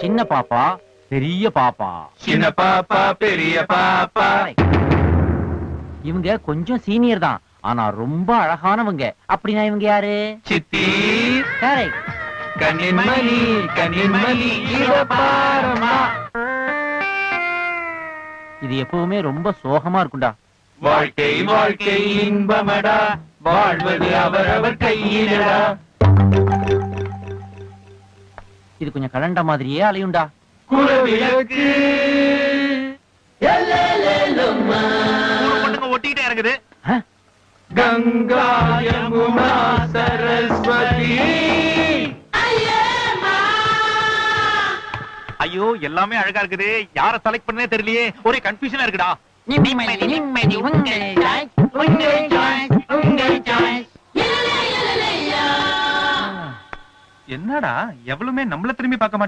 சின்ன பாப்பா பெரிய பாப்பா. சின்ன பாப்பா பெரிய பாப்பா. இவங்க கொஞ்சம் சீனியர் தான், ஆனா ரொம்ப அழகானவங்க. அப்படின்னா இவங்க யாரு? சித்தி. கரெக்ட். கண்ணின்மணி கண்ணின்மணி இவ பாரம்மா. இது எப்பவுமே ரொம்ப சோகமா இருக்கும்டா. வாழ்க்கை வாழ்க்கை இன்பமடா, வாழ்வது அவரவர் கையிலடா. இது கொஞ்சம் கலண்ட மாதிரியே அலையும்டா. குலவிளக்கு ஒட்டிக்கிட்டே இருக்குது. கங்கா யமுனா சரஸ்வதி. ஐயோ எல்லாமே அழகா இருக்குது, யார செலக்ட் பண்ணனே தெரியலையே, ஒரே கன்ஃபியூஷனா இருக்குடா. என்னடா எவ்வளவுமே நம்மள திரும்பி பார்க்க மாட்டேங்குது.